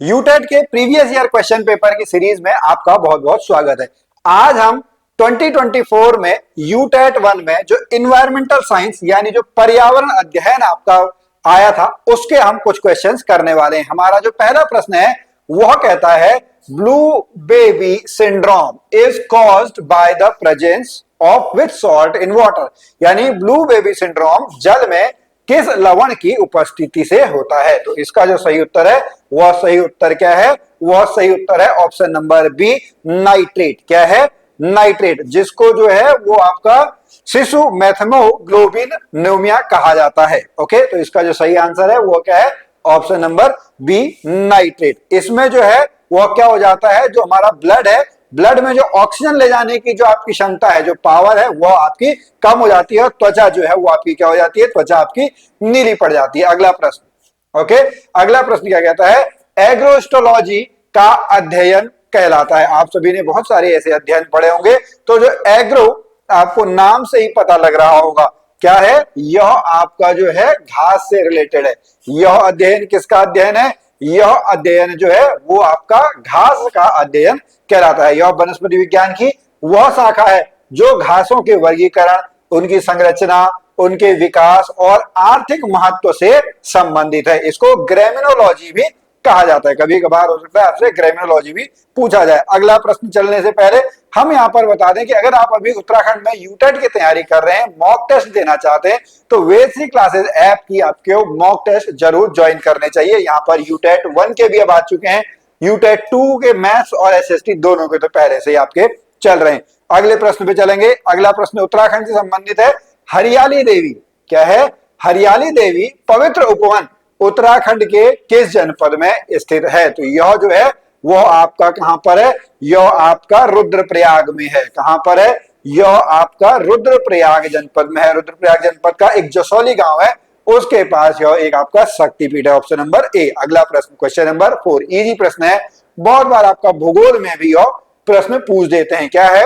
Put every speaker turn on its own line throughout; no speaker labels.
UTET के previous year question paper की series में आपका बहुत बहुत स्वागत है। आज हम 2024 में यूटेट 1 में जो इन्वायरमेंटल साइंस यानी जो पर्यावरण अध्ययन आपका आया था उसके हम कुछ क्वेश्चंस करने वाले हैं। हमारा जो पहला प्रश्न है वह कहता है blue baby syndrome is caused by the presence of which salt in water, यानी ब्लू बेबी सिंड्रोम जल में किस लवण की उपस्थिति से होता है। तो इसका जो सही उत्तर है वह सही उत्तर क्या है? वह सही उत्तर है ऑप्शन नंबर बी, नाइट्रेट। क्या है? नाइट्रेट, जिसको जो है वो आपका शिशु मेथमोग्लोबिन न्यूमिया कहा जाता है। ओके, तो इसका जो सही आंसर है वो क्या है? Option number B, nitrate. इसमें जो है वह क्या हो जाता है, जो हमारा ब्लड है, ब्लड में जो ऑक्सीजन ले जाने की जो आपकी क्षमता है, जो पावर है, वो आपकी कम हो जाती है और त्वचा जो है वो आपकी क्या हो जाती है? त्वचा आपकी नीली पड़ जाती है। अगला प्रश्न। ओके, अगला प्रश्न क्या कहता है? एग्रोस्टोलॉजी का अध्ययन कहलाता है। आप सभी ने बहुत सारे ऐसे अध्ययन पढ़े होंगे, तो जो एग्रो आपको नाम से ही पता लग रहा होगा क्या है, यह आपका जो है घास से रिलेटेड है। यह अध्ययन किसका अध्ययन है? यह अध्ययन जो है वो आपका घास का अध्ययन कहलाता है। यह वनस्पति विज्ञान की वह शाखा है जो घासों के वर्गीकरण, उनकी संरचना, उनके विकास और आर्थिक महत्व से संबंधित है। इसको ग्रेमिनोलॉजी भी कहा जाता है। कभी कभार हो सकता है आपसे ग्रेमिनोलॉजी भी पूछा जाए। अगला प्रश्न चलने से पहले हम यहाँ पर बता दें कि अगर आप अभी उत्तराखंड में यूटेट की तैयारी कर रहे हैं, मॉक टेस्ट देना चाहते हैं, तो वेद क्लासेस ऐप की आपको मॉक टेस्ट जरूर ज्वाइन करने चाहिए। यहाँ पर यूटेट 1 के भी अब आ चुके हैं, यूटेट 2 के मैथ्स और एसएसटी दोनों के तो पहले से ही आपके चल रहे हैं। अगले प्रश्न पे चलेंगे। अगला प्रश्न उत्तराखंड से संबंधित है। हरियाली देवी क्या है? हरियाली देवी पवित्र उपवन उत्तराखंड के किस जनपद में स्थित है? तो यह जो है वो आपका कहां पर है? यह आपका रुद्रप्रयाग में है। कहां पर है? यह आपका रुद्रप्रयाग जनपद में है। रुद्रप्रयाग जनपद का एक जसौली गांव है, उसके पास यह एक आपका शक्तिपीठ है। Option number A. अगला प्रश्न, क्वेश्चन नंबर 4, इजी प्रश्न है। बहुत बार आपका भूगोल में भी यह प्रश्न पूछ देते हैं। क्या है?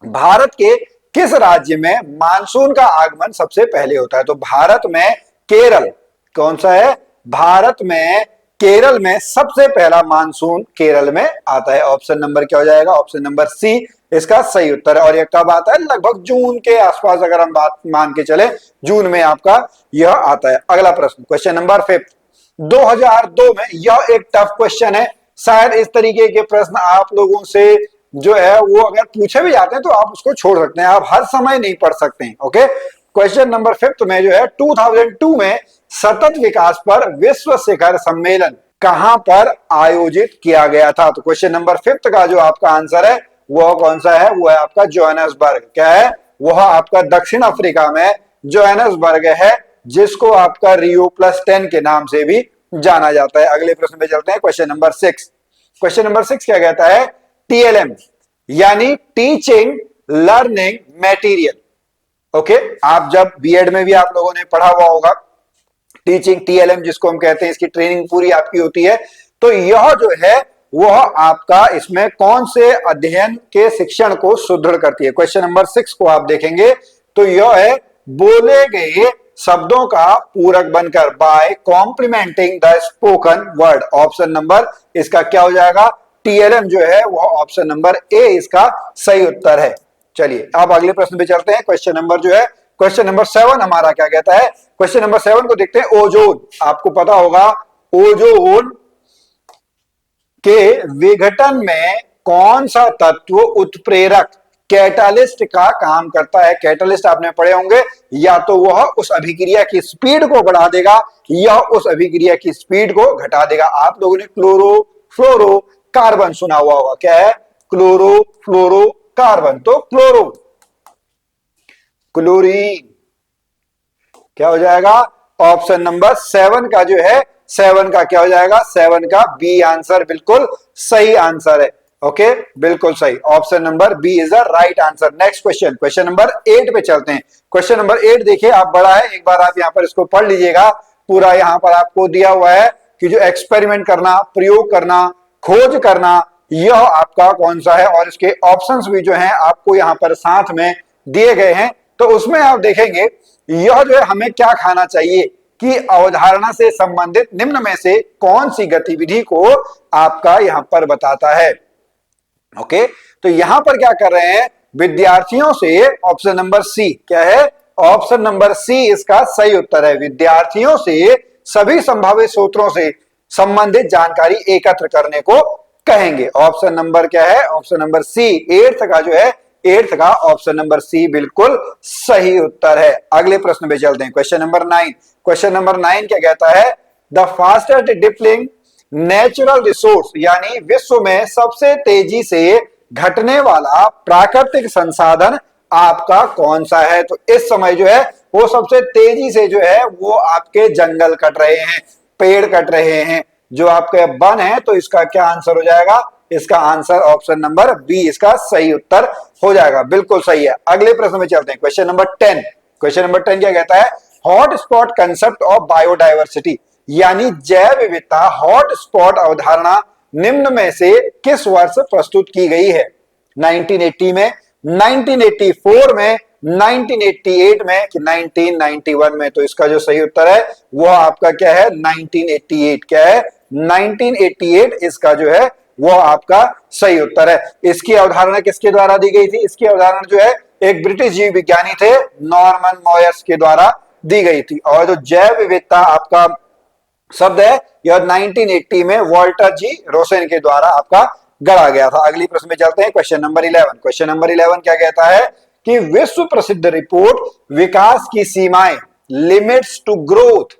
भारत के किस राज्य में मानसून का आगमन सबसे पहले होता है? तो भारत में केरल कौन सा है? भारत में केरल में सबसे पहला मानसून केरल में आता है। ऑप्शन नंबर क्या हो जाएगा? ऑप्शन नंबर सी इसका सही उत्तर है। और यह कब आता है? लगभग जून के आसपास, अगर हम बात मान के चले, जून में आपका यह आता है। अगला प्रश्न, क्वेश्चन नंबर 5, 2002 में, यह एक टफ क्वेश्चन है। शायद इस तरीके के प्रश्न आप लोगों से जो है वो अगर पूछे भी जाते हैं तो आप उसको छोड़ सकते हैं, आप हर समय नहीं पढ़ सकते हैं। ओके, क्वेश्चन नंबर 5 में जो है 2002 में सतत विकास पर विश्व शिखर सम्मेलन कहां पर आयोजित किया गया था? तो क्वेश्चन नंबर 5 का जो आपका आंसर है वह कौन सा है? वो है आपका जोहानिसबर्ग। क्या है? वह आपका दक्षिण अफ्रीका में जोहानिसबर्ग है, जिसको आपका रियो +10 के नाम से भी जाना जाता है। अगले प्रश्न में चलते हैं, क्वेश्चन नंबर 6। क्वेश्चन नंबर 6 क्या कहता है? टीएलएम यानी टीचिंग लर्निंग मटेरियल। ओके, आप जब बीएड में भी आप लोगों ने पढ़ा हुआ होगा, टीचिंग टीएलएम जिसको हम कहते हैं, इसकी ट्रेनिंग पूरी आपकी होती है। तो यह जो है वह आपका इसमें कौन से अध्ययन के शिक्षण को सुदृढ़ करती है? क्वेश्चन नंबर 6 को आप देखेंगे तो यह है बोले गए शब्दों का पूरक बनकर, by complementing the spoken word. Option number इसका क्या हो जाएगा? टीएलएम जो है वह ऑप्शन नंबर ए इसका सही उत्तर है। चलिए अब अगले प्रश्न पे चलते हैं। क्वेश्चन नंबर जो है, क्वेश्चन नंबर 7 हमारा क्या कहता है? क्वेश्चन नंबर 7 को देखते हैं। ओजोन, आपको पता होगा ओजोन के विघटन में कौन सा तत्व उत्प्रेरक कैटालिस्ट का काम करता है? कैटालिस्ट आपने पढ़े होंगे, या तो वह उस अभिक्रिया की स्पीड को बढ़ा देगा या उस अभिक्रिया की स्पीड को घटा देगा। आप लोगों ने क्लोरो फ्लोरो कार्बन सुना हुआ होगा। क्या है? क्लोरो फ्लोरो कार्बन। तो क्लोरो, क्लोरीन क्या हो जाएगा? ऑप्शन नंबर 7 का जो है, 7 का क्या हो जाएगा? 7 का बी आंसर बिल्कुल सही आंसर है। ओके, बिल्कुल सही, option number B is the right answer. Next question, question number 8 पे चलते हैं। क्वेश्चन नंबर 8 देखिए, आप बड़ा है, एक बार आप यहाँ पर इसको पढ़ लीजिएगा। पूरा यहाँ पर आपको दिया हुआ है कि जो एक्सपेरिमेंट करना, प्रयोग करना, खोज करना, यह आपका कौन सा है, और इसके ऑप्शंस भी जो हैं आपको यहाँ पर साथ में दिए गए हैं। तो उसमें आप देखेंगे यह जो है हमें क्या खाना चाहिए, की अवधारणा से संबंधित निम्न में से कौन सी गतिविधि को आपका यहां पर बताता है। ओके, तो यहां पर क्या कर रहे हैं, विद्यार्थियों से, ऑप्शन नंबर सी क्या है, ऑप्शन नंबर सी इसका सही उत्तर है। विद्यार्थियों से सभी संभावित सूत्रों से संबंधित जानकारी एकत्र करने को कहेंगे। ऑप्शन नंबर क्या है, ऑप्शन नंबर सी, एट्थ का जो है, एट्थ का ऑप्शन नंबर सी बिल्कुल सही उत्तर है। अगले प्रश्न पे चलते हैं, क्वेश्चन नंबर 9। क्वेश्चन नंबर 9 क्या कहता है, द फास्टेस्ट डिप्लिंग नेचुरल रिसोर्स, यानी विश्व में सबसे तेजी से घटने वाला प्राकृतिक संसाधन आपका कौन सा है। तो इस समय जो है वो सबसे तेजी से जो है वो आपके जंगल कट रहे हैं, पेड़ कट रहे हैं, जो आपके वन है। तो इसका क्या आंसर हो जाएगा, इसका आंसर ऑप्शन नंबर बी इसका सही उत्तर हो जाएगा, बिल्कुल सही है। अगले प्रश्न में चलते हैं, क्वेश्चन नंबर 10। क्वेश्चन नंबर 10 क्या कहता है, hot spot concept of biodiversity, यानी जैव विविधता हॉट स्पॉट अवधारणा निम्न में से किस वर्ष प्रस्तुत की गई है। 1980 में, 1984 में, 1988 में कि 1991 में। तो इसका जो सही उत्तर है वो आपका क्या है, 1988। क्या है, 1988 इसका जो है वो आपका सही उत्तर है। इसकी अवधारणा किसके द्वारा दी गई थी, इसकी अवधारणा जो है एक ब्रिटिश जीव विज्ञानी थे, नॉर्मन मॉयर्स के द्वारा दी गई थी। और जो जैव विविधता आपका शब्द है यह 1980 में वॉल्टर जी रोसेन के द्वारा आपका गढ़ा गया था। अगली प्रश्न में चलते हैं, क्वेश्चन नंबर 11। क्वेश्चन नंबर 11 क्या कहता है कि विश्व प्रसिद्ध रिपोर्ट विकास की सीमाएं, लिमिट्स टू ग्रोथ,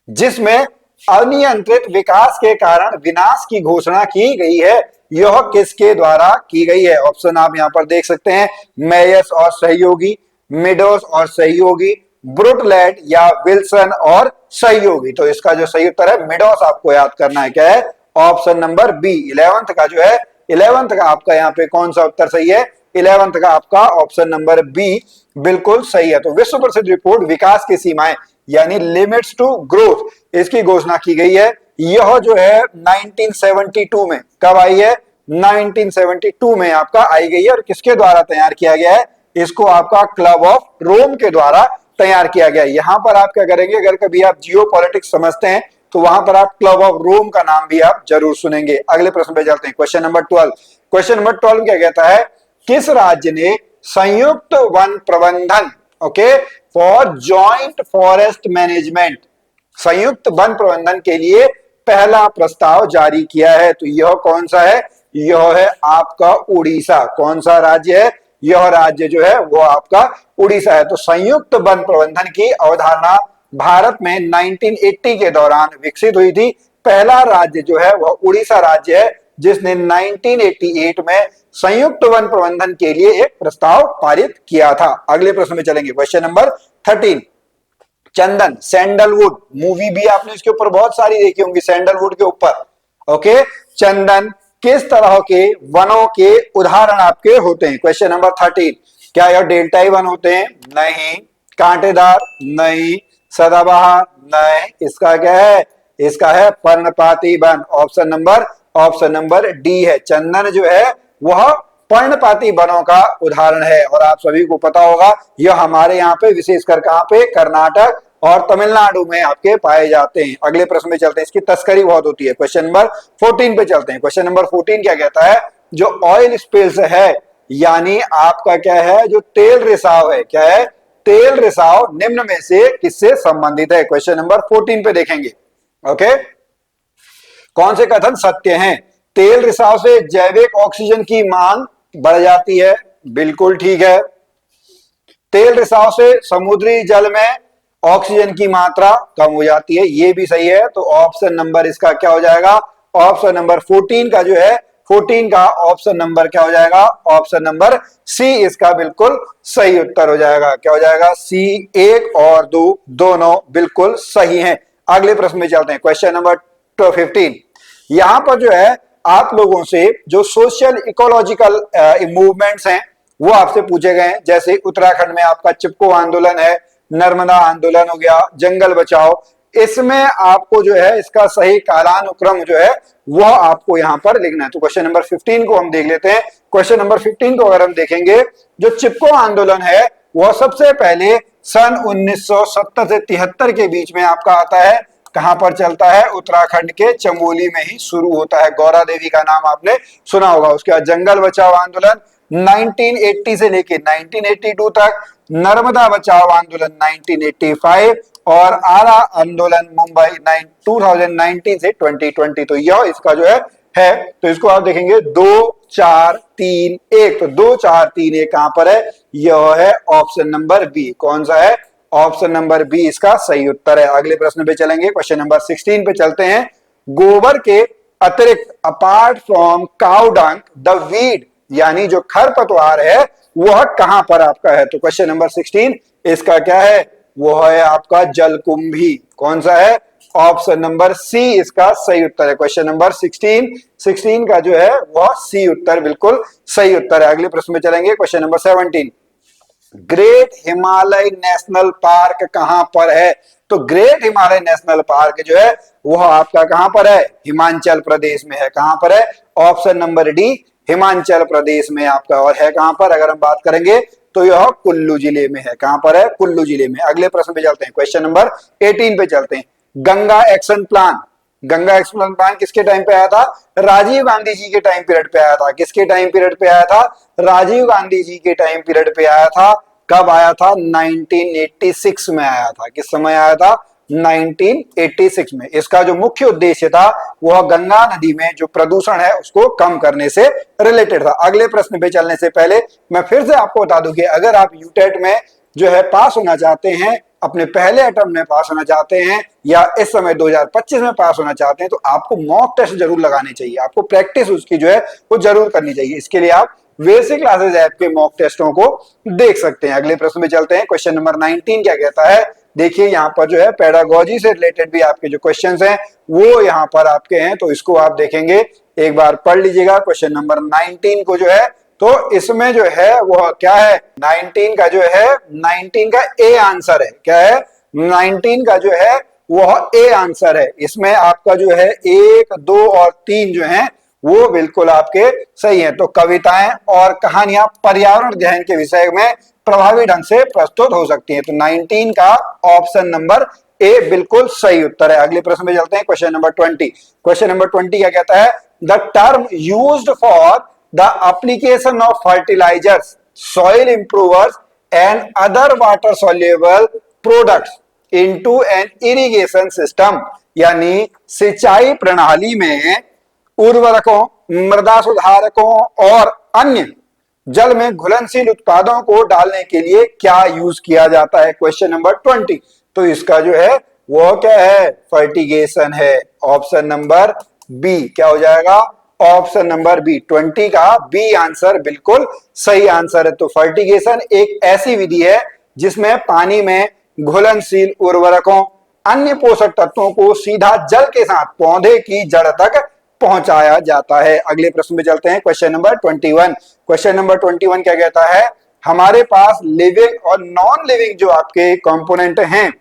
जिसमें अनियंत्रित विकास के कारण विनाश की घोषणा की गई है, यह किसके द्वारा की गई है। ऑप्शन आप यहां पर देख सकते हैं, मेयर्स और सहयोगी, मिडोस और सहयोगी, ब्रुटलेट या विल्सन और सहयोगी। तो इसका जो सही उत्तर है मिडोस आपको याद करना है, क्या है, ऑप्शन नंबर बी। 11th का जो है, 11th का आपका यहाँ पे कौन सा उत्तर सही है, 11th का आपका ऑप्शन नंबर बी बिल्कुल सही है। तो विश्व प्रसिद्ध रिपोर्ट विकास की सीमाएं यानी लिमिट्स टू ग्रोथ, इसकी घोषणा की गई है। यह जो है 1972 में, कब आई है, 1972 में आपका आई गई है। और किसके द्वारा तैयार किया गया है, इसको आपका क्लब ऑफ रोम के द्वारा तैयार किया गया है। यहां पर आप क्या करेंगे, अगर कभी आप जियो पॉलिटिक्स समझते हैं तो वहां पर आप क्लब ऑफ रोम का नाम भी आप जरूर सुनेंगे। अगले प्रश्न पे चलते हैं, क्वेश्चन नंबर 12। क्वेश्चन नंबर 12 क्या कहता है, किस राज्य ने संयुक्त वन प्रबंधन, okay, for joint forest management, संयुक्त वन प्रबंधन के लिए पहला प्रस्ताव जारी किया है। तो यह कौन सा है, यह है आपका उड़ीसा। कौन सा राज्य है, यह राज्य जो है वो आपका उड़ीसा है। तो संयुक्त वन प्रबंधन की अवधारणा भारत में 1980 के दौरान विकसित हुई थी। पहला राज्य जो है वह उड़ीसा राज्य है, जिसने 1988 में संयुक्त वन प्रबंधन के लिए एक प्रस्ताव पारित किया था। अगले प्रश्न में चलेंगे, क्वेश्चन नंबर 13। चंदन, सैंडलवुड मूवी भी आपने इसके ऊपर बहुत सारी देखी होंगी, सैंडलवुड के ऊपर। ओके, चंदन किस तरह के वनों के उदाहरण आपके होते हैं। क्वेश्चन नंबर 13, क्या यह डेल्टाई वन होते हैं, नहीं, कांटेदार, नहीं, सदाबहार, नहीं। इसका क्या है, इसका है पर्णपाती वन। ऑप्शन नंबर डी है। चंदन जो है वह पर्णपाती वनों का उदाहरण है। और आप सभी को पता होगा यह हमारे यहाँ पे विशेषकर कहां पे, कर्नाटक और तमिलनाडु में आपके पाए जाते हैं। अगले प्रश्न में चलते हैं, इसकी तस्करी बहुत होती है। क्वेश्चन नंबर 14 पे चलते हैं। क्वेश्चन नंबर 14 क्या कहता है, जो ऑयल स्पिल्स है, यानी आपका क्या है, जो तेल रिसाव है, क्या है, तेल रिसाव निम्न में से किससे संबंधित है। क्वेश्चन नंबर 14 पे देखेंगे। ओके, कौन से कथन सत्य हैं। तेल रिसाव से जैविक ऑक्सीजन की मांग बढ़ जाती है, बिल्कुल ठीक है। तेल रिसाव से समुद्री जल में ऑक्सीजन की मात्रा कम हो जाती है, ये भी सही है। तो ऑप्शन नंबर इसका क्या हो जाएगा, ऑप्शन नंबर 14 का जो है, 14 का ऑप्शन नंबर क्या हो जाएगा, ऑप्शन नंबर सी इसका बिल्कुल सही उत्तर हो जाएगा। क्या हो जाएगा, सी, 1 और 2 दोनों बिल्कुल सही हैं। अगले प्रश्न में चलते हैं, क्वेश्चन नंबर 15। यहां पर जो है आप लोगों से जो सोशल इकोलॉजिकल मूवमेंट्स हैं वो आपसे पूछे गए हैं। जैसे उत्तराखंड में आपका चिपको आंदोलन है, नर्मदा आंदोलन हो गया, जंगल बचाओ। इसमें आपको जो है इसका सही कालानुक्रम जो है वह आपको यहां पर लिखना है। तो क्वेश्चन नंबर 15 को हम देख लेते हैं। क्वेश्चन नंबर 15 को अगर हम देखेंगे, जो चिपको आंदोलन है वह सबसे पहले सन 1970 से 73 के बीच में आपका आता है। कहां पर चलता है? उत्तराखंड के चमोली में ही शुरू होता है। गौरा देवी का नाम आपने सुना होगा। उसके बाद जंगल बचाओ आंदोलन 1980 से लेके 1982 तक, नर्मदा बचाओ आंदोलन 1985 और आरा आंदोलन मुंबई 2019 से 2020। तो यह इसका जो है तो इसको आप देखेंगे 2 4 3 1। तो 2 4 3 1 कहां पर है? यह है ऑप्शन नंबर बी। कौन सा है? ऑप्शन नंबर बी इसका सही उत्तर है। अगले प्रश्न पे चलेंगे, क्वेश्चन नंबर 16 पे चलते हैं। गोबर के अतिरिक्त apart from cow dung the weed, यानी जो खरपतवार है वह कहां पर आपका है? तो क्वेश्चन नंबर 16 इसका क्या है? वो है आपका जलकुंभी। कौन सा है? ऑप्शन नंबर सी इसका सही उत्तर है। क्वेश्चन नंबर 16 का जो है वह सी उत्तर बिल्कुल सही उत्तर है। अगले प्रश्न में चलेंगे, question number 17। Great Himalaya national park कहां पर है? तो ग्रेट हिमालय नेशनल पार्क जो है वह आपका कहां पर है? हिमाचल प्रदेश में है। कहां पर है? Option number D Himachal Pradesh में आपका। और है कहां पर? अगर हम बात करेंगे तो यह कुल्लू जिले में है। कहां पर है? कुल्लू जिले में। अगले प्रश्न पे चलते हैं, क्वेश्चन नंबर 18 पे चलते हैं। Ganga action plan, Ganga action plan किसके टाइम पे आया था? राजीव गांधी जी के टाइम पीरियड पे आया था। किसके टाइम पीरियड पे आया था? राजीव गांधी जी के टाइम पीरियड पे आया था। कब आया था? 1986 में आया था। किस समय आया था? 1986 में। इसका जो मुख्य उद्देश्य था वह गंगा नदी में जो प्रदूषण है उसको कम करने से रिलेटेड था। अगले प्रश्न पे चलने से पहले मैं फिर से आपको बता दूं कि अगर आप यूटेट में जो है पास होना चाहते हैं, अपने पहले अटेम्प्ट में पास होना चाहते हैं या इस समय 2025 में पास होना चाहते हैं, तो आपको मॉक टेस्ट जरूर लगाने चाहिए। आपको प्रैक्टिस उसकी जो है वो जरूर करनी चाहिए। इसके लिए आप बेसिक क्लासेस ऐप के मॉक टेस्टों को देख सकते हैं। अगले प्रश्न में चलते हैं, क्वेश्चन नंबर 19 क्या कहता है? देखिए यहाँ पर जो है पेडागोजी से रिलेटेड भी आपके जो क्वेश्चंस हैं वो यहाँ पर आपके हैं, तो इसको आप देखेंगे, एक बार पढ़ लीजिएगा। क्वेश्चन नंबर 19 को जो है तो इसमें जो है वह क्या है? 19 का जो है 19 का ए आंसर है। क्या है? 19 का जो है वह ए आंसर है। इसमें आपका जो है 1 2 और 3 जो है वो बिल्कुल आपके सही है। तो कविताएं और कहानियां पर्यावरण अध्ययन के विषय में प्रभावी ढंग से प्रस्तुत हो सकती हैं। तो 19 का ऑप्शन नंबर ए बिल्कुल सही उत्तर है। अगले प्रश्न में चलते हैं, क्वेश्चन नंबर 20। क्वेश्चन नंबर 20 क्या कहता है? The term used for the application of fertilisers, soil improvers and other water soluble products into an irrigation system, यानी सिंचाई प्रणाली में उर्वरकों, मृदा सुधारकों और अन्य जल में घुलनशील उत्पादों को डालने के लिए क्या यूज किया जाता है? Question number 20। तो इसका जो है वो क्या है? फर्टिगेशन है। ऑप्शन नंबर बी क्या हो जाएगा? ऑप्शन नंबर बी 20 का बी आंसर बिल्कुल सही आंसर है। तो फर्टिगेशन एक ऐसी विधि है जिसमें पानी में घुलनशील उर्वरकों, अन्य पोषक तत्वों को सीधा जल के साथ पौधे की जड़ तक पहुंचाया जाता है। अगले प्रश्न में चलते हैं, क्वेश्चन नंबर 21। क्वेश्चन नंबर 21 क्या कहता है? हमारे पास लिविंग और नॉन लिविंग जो आपके कंपोनेंट हैं,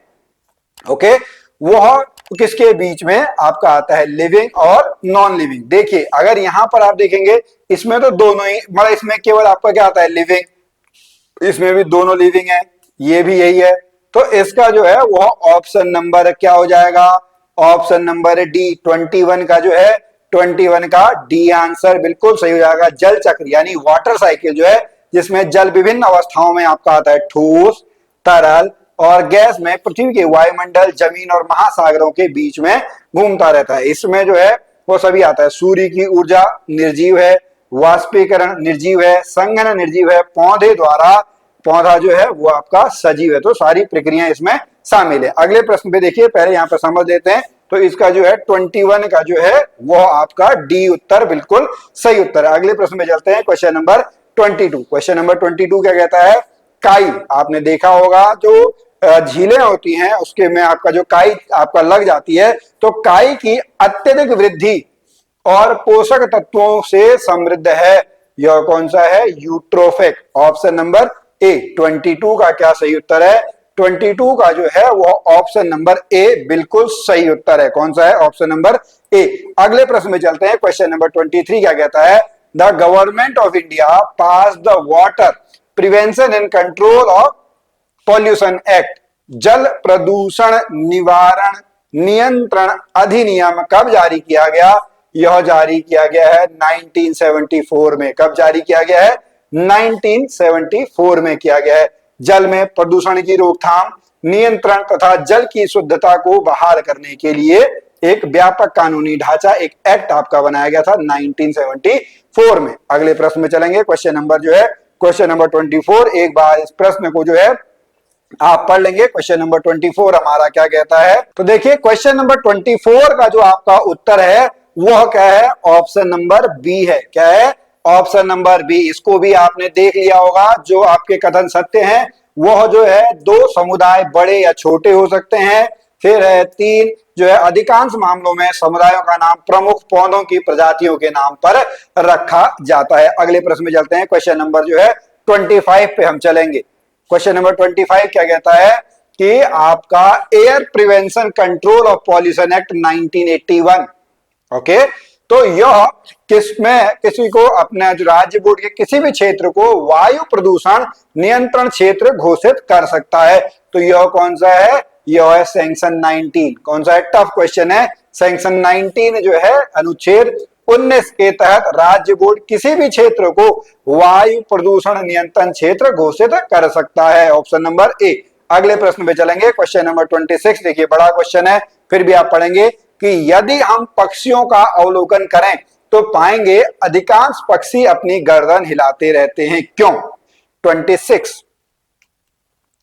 ओके, वह किसके बीच में आपका आता है? लिविंग और नॉन लिविंग। देखिए अगर यहां पर आप देखेंगे इसमें तो दोनों ही, मतलब इसमें केवल आपका क्या आता है? लिविंग। इसमें भी दोनों लिविंग है, ये भी यही है। तो इसका जो है वह ऑप्शन नंबर क्या हो जाएगा? ऑप्शन नंबर डी 21 का जो है 21 का डी आंसर बिल्कुल सही हो जाएगा। जल चक्र यानी वाटर साइकिल जो है जिसमें जल विभिन्न अवस्थाओं में आपका आता है, ठोस, तरल और गैस में पृथ्वी के वायुमंडल, जमीन और महासागरों के बीच में घूमता रहता है। इसमें जो है वो सभी आता है। सूर्य की ऊर्जा निर्जीव है, वाष्पीकरण निर्जीव है, संघनन निर्जीव है, पौधे द्वारा, पौधा जो है वो आपका सजीव है। तो सारी प्रक्रियाएं इसमें शामिल है। अगले प्रश्न पे देखिए, पहले यहाँ पे समझ लेते हैं। तो इसका जो है 21 का जो है वो आपका डी उत्तर बिल्कुल सही उत्तर है। अगले प्रश्न में चलते हैं, क्वेश्चन नंबर 22। क्वेश्चन नंबर 22 क्या कहता है? काई, आपने देखा होगा जो झीलें होती हैं उसके में आपका जो काई आपका लग जाती है, तो काई की अत्यधिक वृद्धि और पोषक तत्वों से समृद्ध है। यह कौन सा है? यूट्रोफिक। ऑप्शन नंबर ए 22 का क्या सही उत्तर है? 22 का जो है वो ऑप्शन नंबर ए बिल्कुल सही उत्तर है। कौन सा है? Option number A. अगले प्रश्न में चलते हैं, क्वेश्चन नंबर 23 क्या कहता है? The government of India pass the water prevention and control of pollution act, जल प्रदूषण निवारण नियंत्रण अधिनियम कब जारी किया गया? यह जारी किया गया है 1974 में। कब जारी किया गया है? 1974 में किया गया है। जल में प्रदूषण की रोकथाम, नियंत्रण तथा जल की शुद्धता को बहाल करने के लिए एक व्यापक कानूनी ढांचा, एक एक्ट आपका बनाया गया था 1974 में। अगले प्रश्न में चलेंगे। क्वेश्चन नंबर जो है क्वेश्चन नंबर 24। एक बार इस प्रश्न को जो है आप पढ़ लेंगे। क्वेश्चन नंबर 24 हमारा क्या कहता है? तो देखिए क्वेश्चन नंबर 24 का जो आपका उत्तर है वह क्या है? ऑप्शन नंबर बी है। क्या है? Option number B. इसको भी आपने देख लिया होगा। जो आपके कथन सत्य हैं वह जो है 2 समुदाय बड़े या छोटे हो सकते हैं। फिर है 3 जो है अधिकांश मामलों में समुदायों का नाम प्रमुख पौधों की प्रजातियों के नाम पर रखा जाता है। अगले प्रश्न में चलते हैं। क्वेश्चन नंबर जो है 25 पे हम चलेंगे। क्वेश्चन नंबर 25 क्या कहता है कि आपका air prevention control of pollution act 1981। Okay, तो यह किसमें किसी को अपने जो राज्य बोर्ड के किसी भी क्षेत्र को वायु प्रदूषण नियंत्रण क्षेत्र घोषित कर सकता है। तो यह कौन सा है? यह है सेक्शन 19। कौन सा है? टफ क्वेश्चन है। सेक्शन 19 जो है अनुच्छेद 19 के तहत राज्य बोर्ड किसी भी क्षेत्र को वायु प्रदूषण नियंत्रण क्षेत्र घोषित कर सकता है। Option number A. अगले प्रश्न पे चलेंगे। Question number 26। देखिए बड़ा क्वेश्चन है, फिर भी आप पढ़ेंगे कि यदि हम पक्षियों का अवलोकन करें तो पाएंगे अधिकांश पक्षी अपनी गर्दन हिलाते रहते हैं। क्यों? 26,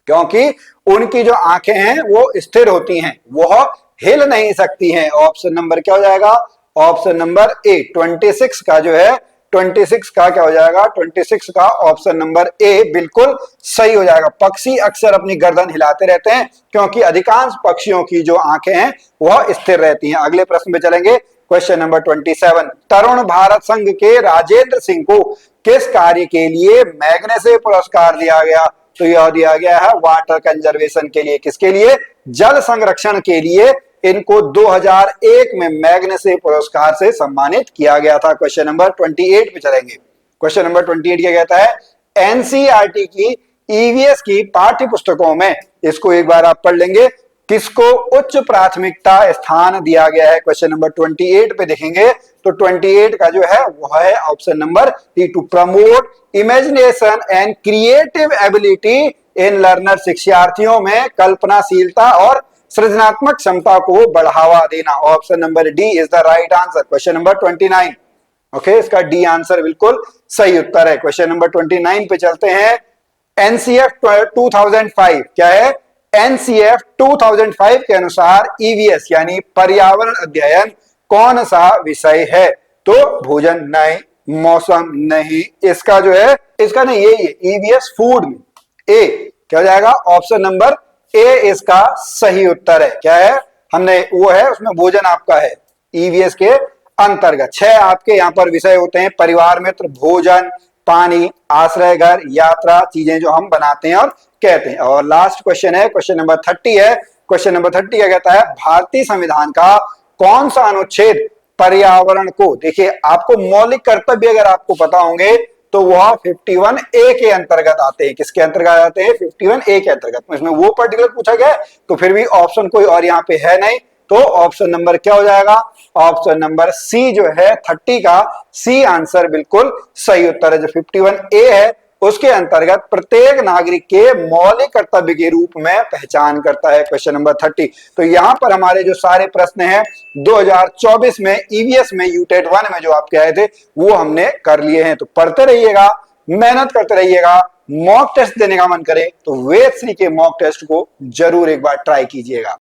क्योंकि उनकी जो आंखें हैं वो स्थिर होती हैं, वह हिल नहीं सकती हैं। ऑप्शन नंबर क्या हो जाएगा? Option number A. 26 का जो है 26 का क्या हो जाएगा? 26 का ऑप्शन नंबर ए बिल्कुल सही हो जाएगा। पक्षी अक्सर अपनी गर्दन हिलाते रहते हैं क्योंकि अधिकांश पक्षियों की जो आंखें हैं वह स्थिर रहती हैं। अगले प्रश्न पे चलेंगे। Question number 27। तरुण भारत संघ के राजेंद्र सिंह को किस कार्य के लिए मैग्सेसे पुरस्कार दिया गया? तो यह दिया गया है वाटर कंजर्वेशन के लिए। किसके लिए? जल संरक्षण के लिए इनको 2001 में मैग्सेसे पुरस्कार से सम्मानित किया गया था। क्वेश्चन नंबर 28 पे चलेंगे। क्वेश्चन नंबर 28 क्या कहता है? एनसीईआरटी की ईवीएस की पाठ्य पुस्तकों में, इसको एक बार आप पढ़ लेंगे, किसको उच्च प्राथमिकता स्थान दिया गया है? क्वेश्चन नंबर 28 पे देखेंगे तो 28 का जो है वह है option number D, to promote imagination and creative ability in learner. शिक्षार्थियों में कल्पनाशीलता और सृजनात्मक क्षमता को बढ़ावा देना। Option number D is the right answer. Question number 29। Okay, इसका डी आंसर बिल्कुल सही उत्तर है। क्वेश्चन नंबर 29 पे चलते हैं। एनसीएफ 2005 क्या है? एनसीएफ 2005 के अनुसार ईवीएस यानी पर्यावरण अध्ययन कौन सा विषय है? तो भोजन नहीं, मौसम नहीं, इसका जो है इसका नहीं, यही है ईवीएस फूड में। ए क्या हो जाएगा? ऑप्शन नंबर ए इसका सही उत्तर है। क्या है? हमने वो है उसमें भोजन आपका है ईवीएस के अंतर्गत। 6 आपके यहाँ पर विषय होते हैं: परिवार मित्र, भोजन, पानी, आश्रय घर, यात्रा, चीजें जो हम बनाते हैं और कहते हैं। और लास्ट क्वेश्चन है, क्वेश्चन नंबर 30 है। क्वेश्चन नंबर 30 क्या कहता है? भारतीय संविधान का कौन सा अनुच्छेद पर्यावरण को, देखिए आपको मौलिक कर्तव्य अगर आपको पता होंगे तो वह 51A के अंतर्गत आते हैं। किसके अंतर्गत आते हैं? 51A के अंतर्गत। इसमें वो पर्टिकुलर पूछा गया है तो फिर भी ऑप्शन कोई और यहाँ पे है नहीं, तो ऑप्शन नंबर क्या हो जाएगा? ऑप्शन नंबर सी जो है 30 का सी आंसर बिल्कुल सही उत्तर है। जो 51A है उसके अंतर्गत प्रत्येक नागरिक के मौलिक कर्तव्य के रूप में पहचान करता है क्वेश्चन नंबर 30। तो यहाँ पर हमारे जो सारे प्रश्न हैं 2024 में ईवीएस में यूटेट 1 में जो आप कहे थे वो हमने कर लिए हैं। तो पढ़ते रहिएगा, मेहनत करते रहिएगा। मॉक टेस्ट देने का मन करे तो वेद श्री के मॉक टेस्ट को जरूर एक बार ट्राई कीजिएगा।